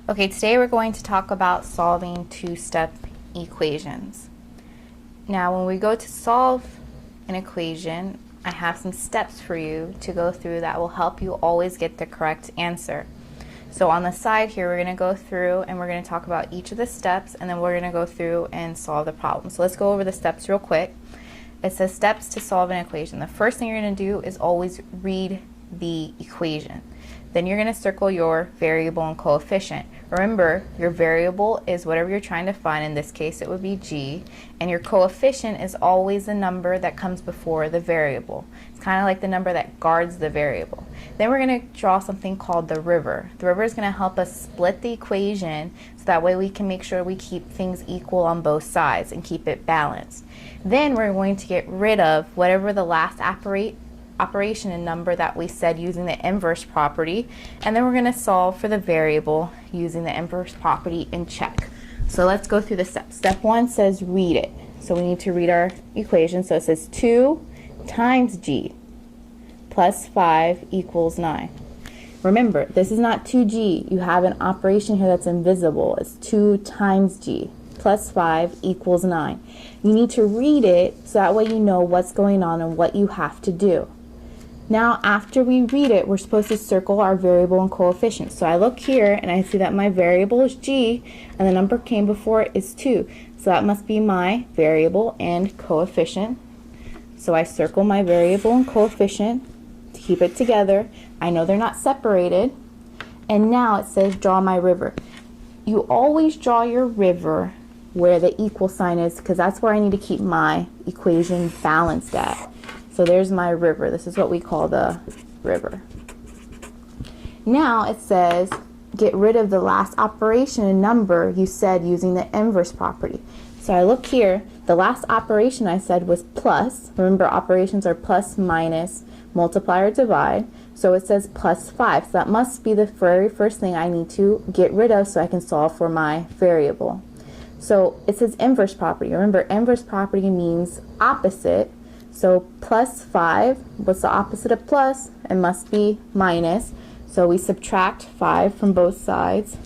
Okay, today we're going to talk about solving two-step equations. Now, when we go to solve an equation, I have some steps for you to go through that will help you always get the correct answer. So on the side here, we're going to go through and we're going to talk about each of the steps, and then we're going to go through and solve the problem. So let's go over the steps real quick. It says steps to solve an equation. The first thing you're going to do is always read the equation. Then you're going to circle your variable and coefficient. Remember, your variable is whatever you're trying to find. In this case, it would be g. And your coefficient is always the number that comes before the variable. It's kind of like the number that guards the variable. Then we're going to draw something called the river. The river is going to help us split the equation so that way we can make sure we keep things equal on both sides and keep it balanced. Then we're going to get rid of whatever the last operation and number that we said using the inverse property, and then we're going to solve for the variable using the inverse property in check. So let's go through the steps. Step 1 says read it. So we need to read our equation. So it says 2 times g plus 5 equals 9. Remember, this is not 2g. You have an operation here that's invisible. It's 2 times g plus 5 equals 9. You need to read it so that way you know what's going on and what you have to do. Now, after we read it, we're supposed to circle our variable and coefficient. So I look here and I see that my variable is g and the number came before it is 2. So that must be my variable and coefficient. So I circle my variable and coefficient to keep it together. I know they're not separated. And now it says draw my river. You always draw your river where the equal sign is, because that's where I need to keep my equation balanced at. So there's my river. This is what we call the river. Now it says get rid of the last operation and number you said using the inverse property. So I look here, the last operation I said was plus. Remember, operations are plus, minus, multiply, or divide. So it says plus 5. So that must be the very first thing I need to get rid of so I can solve for my variable. So it says inverse property. Remember, inverse property means opposite. So plus 5, what's the opposite of plus? It must be minus. So we subtract 5 from both sides.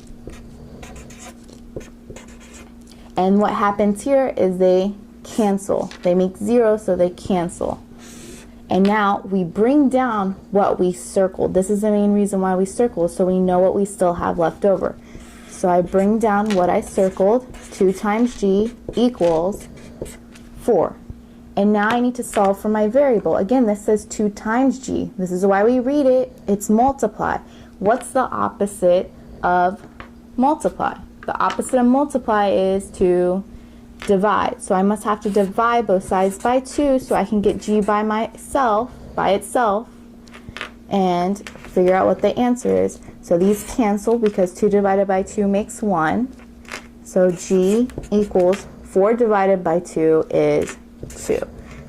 And what happens here is they cancel. They make 0, so they cancel. And now we bring down what we circled. This is the main reason why we circle, so we know what we still have left over. So I bring down what I circled. 2 times g equals 4. And now I need to solve for my variable. Again, this says 2 times g. This is why we read it. It's multiply. What's the opposite of multiply? The opposite of multiply is to divide. So I must have to divide both sides by 2 so I can get g by itself, and figure out what the answer is. So these cancel because 2 divided by 2 makes 1. So g equals 4 divided by 2 is 2.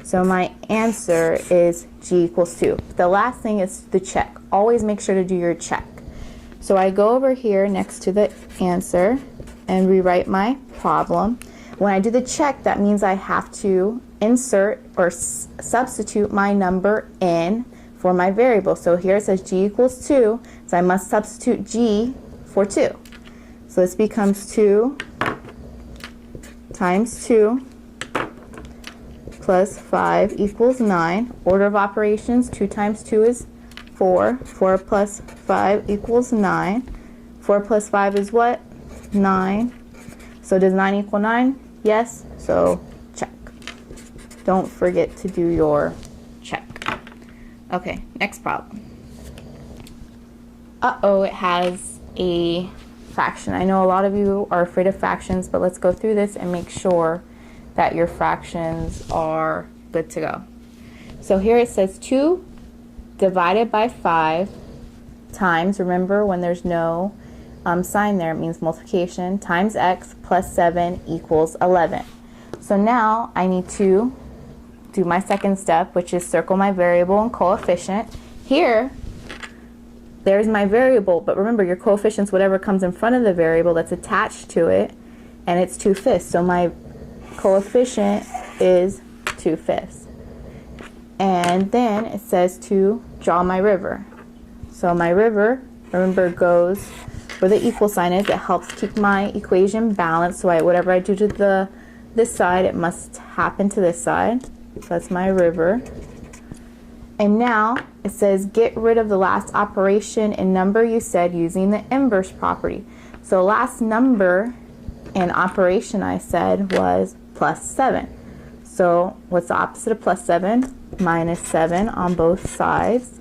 So my answer is g equals 2. The last thing is the check. Always make sure to do your check. So I go over here next to the answer and rewrite my problem. When I do the check, that means I have to insert or substitute my number in for my variable. So here it says g equals 2, so I must substitute g for 2. So this becomes 2 times 2 plus 5 equals 9. Order of operations, 2 times 2 is 4. 4 plus 5 equals 9. 4 plus 5 is what? 9. So does 9 equal 9? Yes. So check. Don't forget to do your check. Okay, next problem. Uh-oh, it has a fraction. I know a lot of you are afraid of fractions, but let's go through this and make sure that your fractions are good to go. So here it says 2 divided by 5 times, remember when there's no sign there, it means multiplication, times x plus 7 equals 11. So now I need to do my second step, which is circle my variable and coefficient. Here, there's my variable, but remember your coefficient's whatever comes in front of the variable that's attached to it, and it's 2/5. So my coefficient is 2/5. And then it says to draw my river. So my river, remember, goes where the equal sign is. It helps keep my equation balanced, so whatever I do to this side, it must happen to this side. So that's my river. And now it says get rid of the last operation and number you said using the inverse property. So last number and operation I said was plus 7. So what's the opposite of plus 7? Minus 7 on both sides.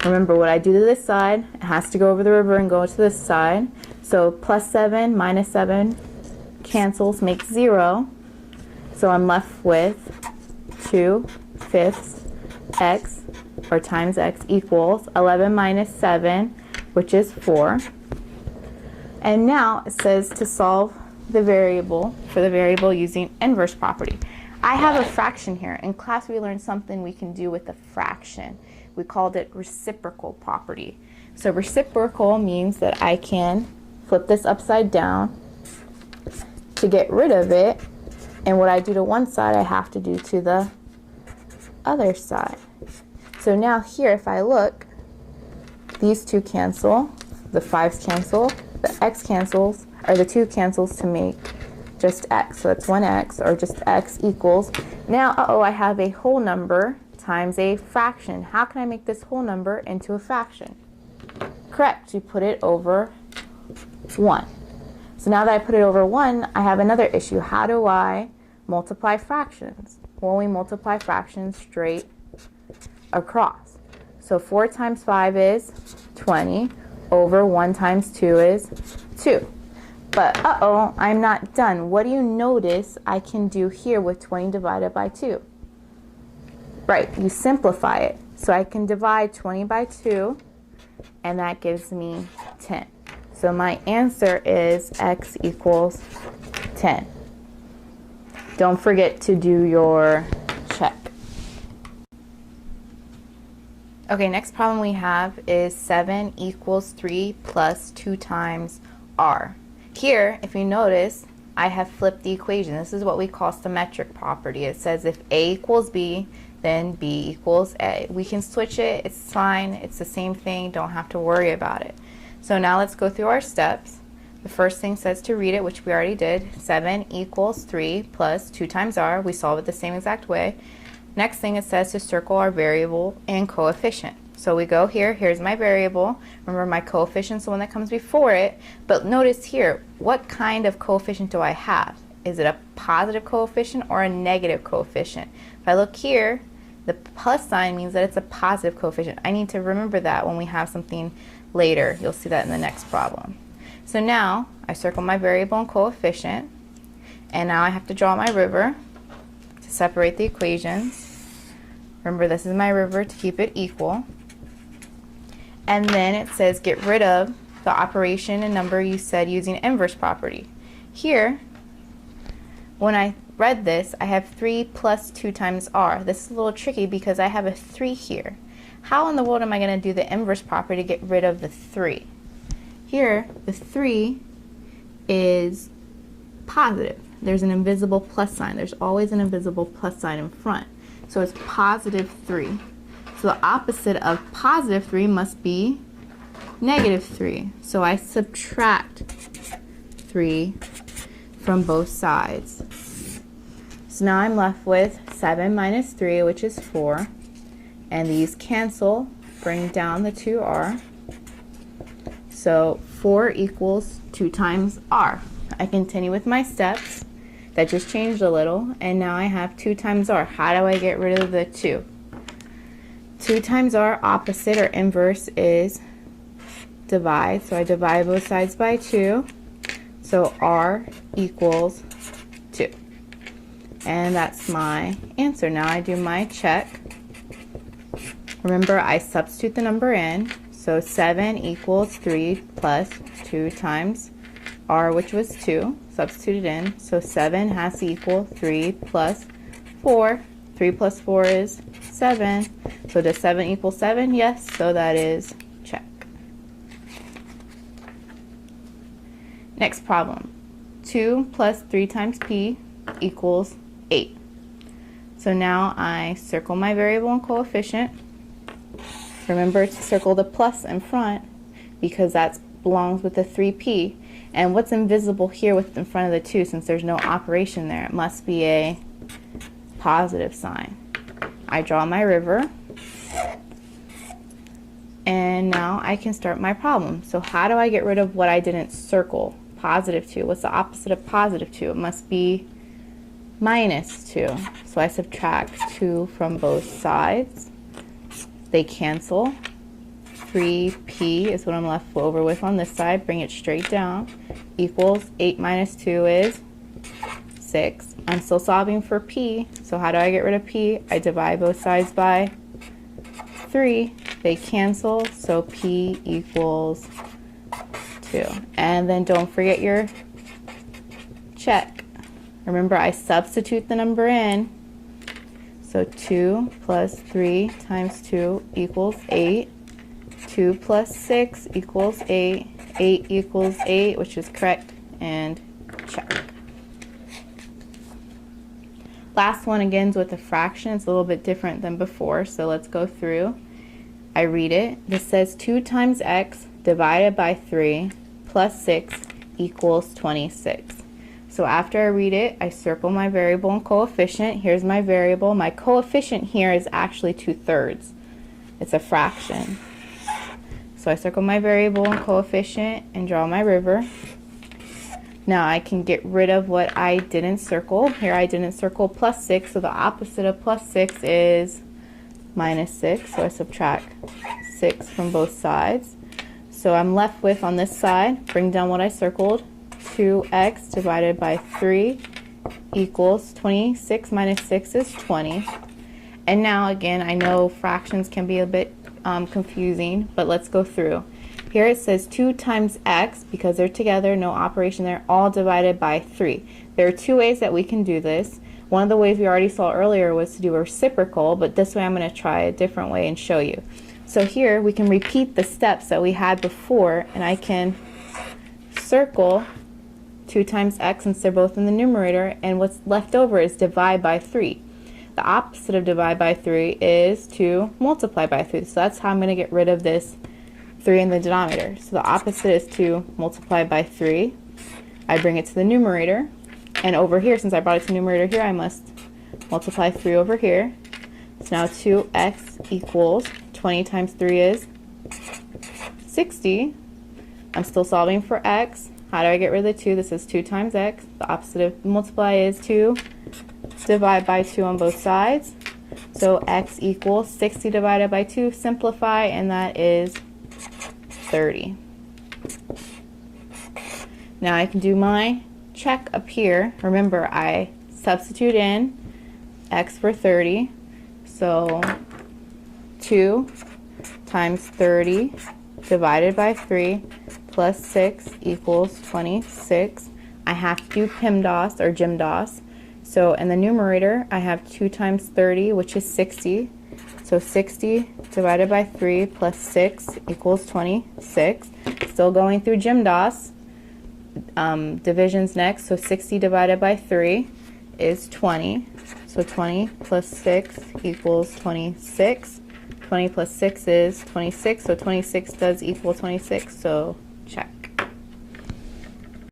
Remember, what I do to this side, it has to go over the river and go to this side. So plus 7 minus 7 cancels, makes 0. So I'm left with 2/5 x, or times x, equals 11 minus 7, which is 4. And now it says to solve the variable, for the variable using inverse property. I have a fraction here. In class we learned something we can do with a fraction. We called it reciprocal property. So reciprocal means that I can flip this upside down to get rid of it, and what I do to one side I have to do to the other side. So now here, if I look, these two cancel, the 5's cancel, the x cancels, or the 2 cancels to make just x. So that's 1x, or just x equals, now I have a whole number times a fraction. How can I make this whole number into a fraction? Correct, you put it over 1. So now that I put it over 1, I have another issue. How do I multiply fractions? Well, we multiply fractions straight across. So 4 times 5 is 20, over 1 times 2 is 2. But I'm not done. What do you notice I can do here with 20 divided by 2? Right, you simplify it. So I can divide 20 by 2, and that gives me 10. So my answer is x equals 10. Don't forget to do your check. Okay, next problem we have is 7 equals 3 plus 2 times r. Here, if you notice, I have flipped the equation. This is what we call symmetric property. It says if a equals b, then b equals a. We can switch it, it's fine, it's the same thing, don't have to worry about it. So now let's go through our steps. The first thing says to read it, which we already did. 7 equals 3 plus 2 times r. We solve it the same exact way. Next thing, it says to circle our variable and coefficient. So we go here, here's my variable. Remember, my coefficient's the one that comes before it. But notice here, what kind of coefficient do I have? Is it a positive coefficient or a negative coefficient? If I look here, the plus sign means that it's a positive coefficient. I need to remember that when we have something later. You'll see that in the next problem. So now I circle my variable and coefficient, and now I have to draw my river to separate the equations. Remember, this is my river to keep it equal. And then it says get rid of the operation and number you said using inverse property. Here, when I read this, I have 3 plus 2 times r. This is a little tricky because I have a 3 here. How in the world am I going to do the inverse property to get rid of the 3? Here, the 3 is positive. There's an invisible plus sign. There's always an invisible plus sign in front. So it's positive 3. So the opposite of positive 3 must be negative 3. So I subtract 3 from both sides. So now I'm left with 7 minus 3, which is 4. And these cancel, bring down the 2r. So 4 equals 2 times r. I continue with my steps. That just changed a little, and now I have 2 times r. How do I get rid of the 2? 2 times r, opposite or inverse, is divide. So I divide both sides by 2. So r equals 2. And that's my answer. Now I do my check. Remember, I substitute the number in. So 7 equals 3 plus 2 times r, which was 2. Substitute it in. So 7 has to equal 3 plus 4. 3 plus 4 is 7. So does 7 equal 7? Yes. So that is check. Next problem. 2 plus 3 times p equals 8. So now I circle my variable and coefficient. Remember to circle the plus in front because that's belongs with the 3p. And what's invisible here with in front of the 2, since there's no operation there? It must be a positive sign. I draw my river. And now I can start my problem. So how do I get rid of what I didn't circle? Positive 2. What's the opposite of positive 2? It must be minus 2. So I subtract 2 from both sides. They cancel. 3p is what I'm left over with on this side. Bring it straight down. Equals 8 minus 2 is 6. I'm still solving for p. So how do I get rid of p? I divide both sides by 3. They cancel, so p equals 2. And then don't forget your check. Remember, I substitute the number in. So 2 plus 3 times 2 equals 8. 2 plus 6 equals 8. 8 equals 8, which is correct, and check. Last one again is with a fraction. It's a little bit different than before, so let's go through. I read it. This says 2 times x divided by 3 plus 6 equals 26. So after I read it, I circle my variable and coefficient. Here's my variable. My coefficient here is actually 2/3. It's a fraction. So I circle my variable and coefficient and draw my river. Now I can get rid of what I didn't circle. Here I didn't circle plus 6, so the opposite of plus 6 is minus 6, so I subtract 6 from both sides. So I'm left with, on this side, bring down what I circled, 2x divided by 3 equals 26 minus 6 is 20. And now again, I know fractions can be a bit confusing, but let's go through. Here it says 2 times x, because they're together, no operation there, all divided by 3. There are 2 ways that we can do this. One of the ways we already saw earlier was to do a reciprocal, but this way I'm going to try a different way and show you. So here we can repeat the steps that we had before, and I can circle 2 times x since they're both in the numerator, and what's left over is divide by 3. The opposite of divide by 3 is to multiply by 3. So that's how I'm going to get rid of this 3 in the denominator. So the opposite is to multiply by 3. I bring it to the numerator. And over here, since I brought it to the numerator here, I must multiply 3 over here. So now 2x equals 20 times 3 is 60. I'm still solving for x. How do I get rid of the 2? This is 2 times x. The opposite of multiply is to divide by 2 on both sides. So x equals 60 divided by 2. Simplify, and that is 30. Now I can do my check up here. Remember, I substitute in x for 30. So 2 times 30 divided by 3 plus 6 equals 26. I have to do PEMDAS or GEMDAS. So in the numerator, I have 2 times 30, which is 60. So 60 divided by 3 plus 6 equals 26. Still going through GEMDAS. Divisions next. So 60 divided by 3 is 20. So 20 plus 6 equals 26. 20 plus 6 is 26. So 26 does equal 26. So check.